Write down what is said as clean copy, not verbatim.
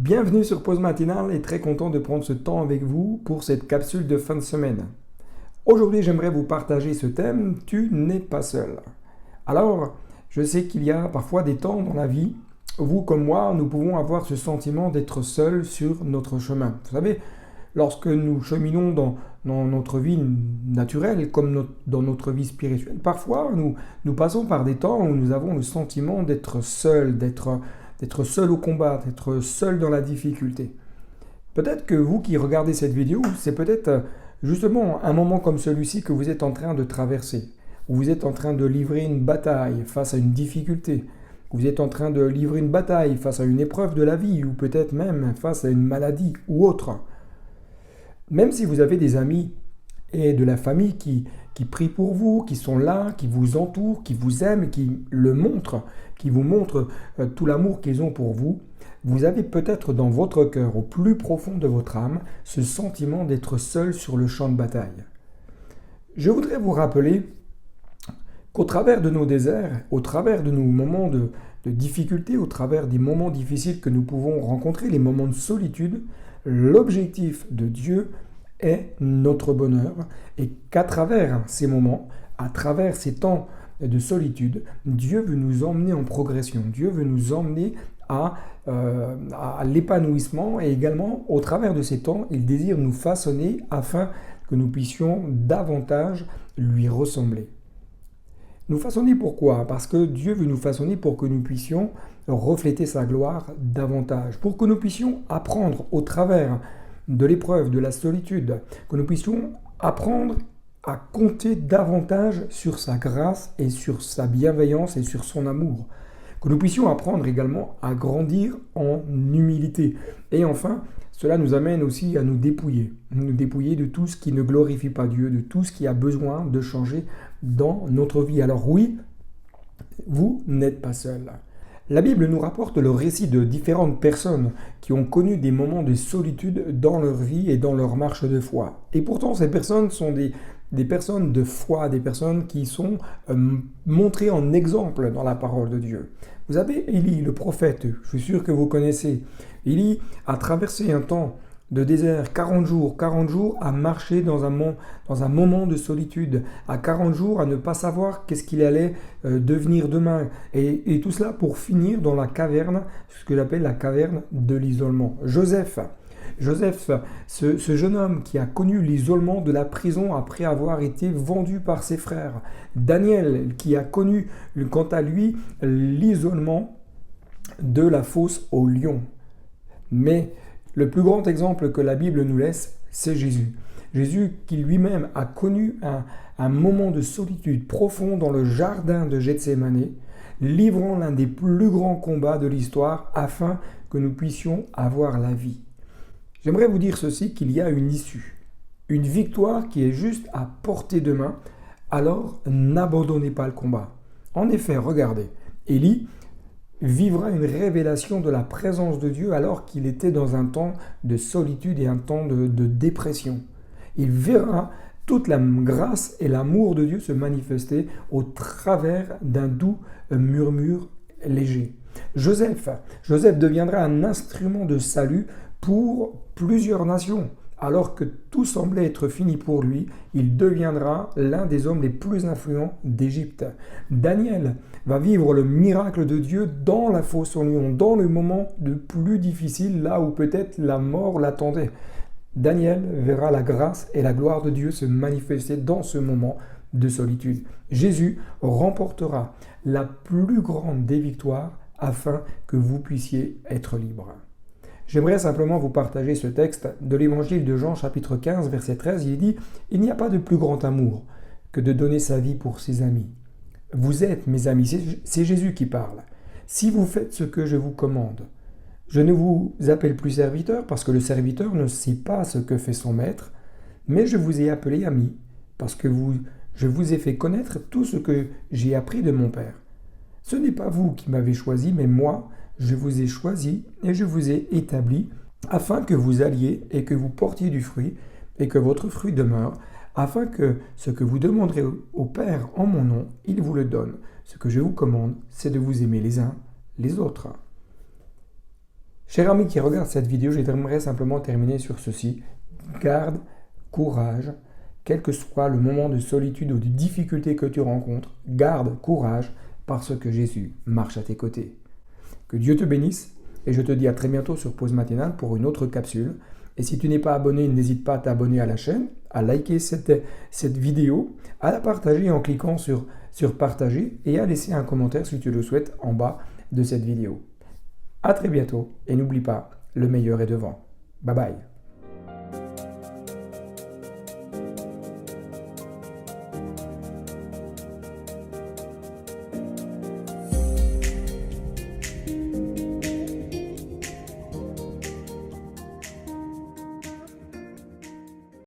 Bienvenue sur Pause Matinale et très content de prendre ce temps avec vous pour cette capsule de fin de semaine. Aujourd'hui, j'aimerais vous partager ce thème, tu n'es pas seul. Alors, je sais qu'il y a parfois des temps dans la vie, vous comme moi, nous pouvons avoir ce sentiment d'être seul sur notre chemin. Vous savez, lorsque nous cheminons dans notre vie naturelle comme dans notre vie spirituelle, parfois nous passons par des temps où nous avons le sentiment d'être seul, d'être seul au combat, d'être seul dans la difficulté. Peut-être que vous qui regardez cette vidéo, c'est peut-être justement un moment comme celui-ci que vous êtes en train de traverser, où vous êtes en train de livrer une bataille face à une difficulté, où vous êtes en train de livrer une bataille face à une épreuve de la vie, ou peut-être même face à une maladie ou autre. Même si vous avez des amis et de la famille qui prient pour vous, qui sont là, qui vous entourent, qui vous aiment, qui le montrent, qui vous montrent tout l'amour qu'ils ont pour vous, vous avez peut-être dans votre cœur, au plus profond de votre âme, ce sentiment d'être seul sur le champ de bataille. Je voudrais vous rappeler qu'au travers de nos déserts, au travers de nos moments de difficulté, au travers des moments difficiles que nous pouvons rencontrer, les moments de solitude, l'objectif de Dieu est notre bonheur et qu'à travers ces moments, à travers ces temps de solitude, Dieu veut nous emmener en progression, Dieu veut nous emmener à l'épanouissement et également au travers de ces temps, il désire nous façonner afin que nous puissions davantage lui ressembler. Nous façonner pourquoi? Parce que Dieu veut nous façonner pour que nous puissions refléter sa gloire davantage, pour que nous puissions apprendre au travers de l'épreuve, de la solitude, que nous puissions apprendre à compter davantage sur sa grâce et sur sa bienveillance et sur son amour, que nous puissions apprendre également à grandir en humilité. Et enfin, cela nous amène aussi à nous dépouiller de tout ce qui ne glorifie pas Dieu, de tout ce qui a besoin de changer dans notre vie. Alors oui, vous n'êtes pas seul. La Bible nous rapporte le récit de différentes personnes qui ont connu des moments de solitude dans leur vie et dans leur marche de foi. Et pourtant, ces personnes sont des personnes de foi, des personnes qui sont montrées en exemple dans la parole de Dieu. Vous avez Élie, le prophète, je suis sûr que vous connaissez. Élie a traversé un temps de désert, 40 jours à marcher dans un moment de solitude, à 40 jours à ne pas savoir qu'est-ce qu'il allait devenir demain. Et tout cela pour finir dans la caverne, ce que j'appelle la caverne de l'isolement. Joseph, ce jeune homme qui a connu l'isolement de la prison après avoir été vendu par ses frères. Daniel, qui a connu, quant à lui, l'isolement de la fosse aux lions. Mais le plus grand exemple que la Bible nous laisse, c'est Jésus. Jésus qui lui-même a connu un moment de solitude profond dans le jardin de Gethsémani, livrant l'un des plus grands combats de l'histoire afin que nous puissions avoir la vie. J'aimerais vous dire ceci, qu'il y a une issue, une victoire qui est juste à portée de main, alors n'abandonnez pas le combat. En effet, regardez, Élie vivra une révélation de la présence de Dieu alors qu'il était dans un temps de solitude et un temps de dépression. Il verra toute la grâce et l'amour de Dieu se manifester au travers d'un doux murmure léger. Joseph deviendra un instrument de salut pour plusieurs nations. Alors que tout semblait être fini pour lui, il deviendra l'un des hommes les plus influents d'Égypte. Daniel va vivre le miracle de Dieu dans la fosse aux lions, dans le moment le plus difficile, là où peut-être la mort l'attendait. Daniel verra la grâce et la gloire de Dieu se manifester dans ce moment de solitude. Jésus remportera la plus grande des victoires afin que vous puissiez être libre. J'aimerais simplement vous partager ce texte de l'évangile de Jean chapitre 15 verset 13. Il dit « Il n'y a pas de plus grand amour que de donner sa vie pour ses amis. Vous êtes mes amis. » C'est Jésus qui parle. « Si vous faites ce que je vous commande, je ne vous appelle plus serviteur parce que le serviteur ne sait pas ce que fait son maître, mais je vous ai appelé ami parce que je vous ai fait connaître tout ce que j'ai appris de mon Père. Ce n'est pas vous qui m'avez choisi, mais moi, je vous ai choisi et je vous ai établi afin que vous alliez et que vous portiez du fruit et que votre fruit demeure, afin que ce que vous demanderez au Père en mon nom, il vous le donne. Ce que je vous commande, c'est de vous aimer les uns les autres. Cher ami qui regarde cette vidéo, j'aimerais simplement terminer sur ceci. Garde courage, quel que soit le moment de solitude ou de difficulté que tu rencontres, garde courage parce que Jésus marche à tes côtés. Que Dieu te bénisse et je te dis à très bientôt sur Pause Matinale pour une autre capsule. Et si tu n'es pas abonné, n'hésite pas à t'abonner à la chaîne, à liker cette vidéo, à la partager en cliquant sur partager et à laisser un commentaire si tu le souhaites en bas de cette vidéo. À très bientôt et n'oublie pas, le meilleur est devant. Bye bye.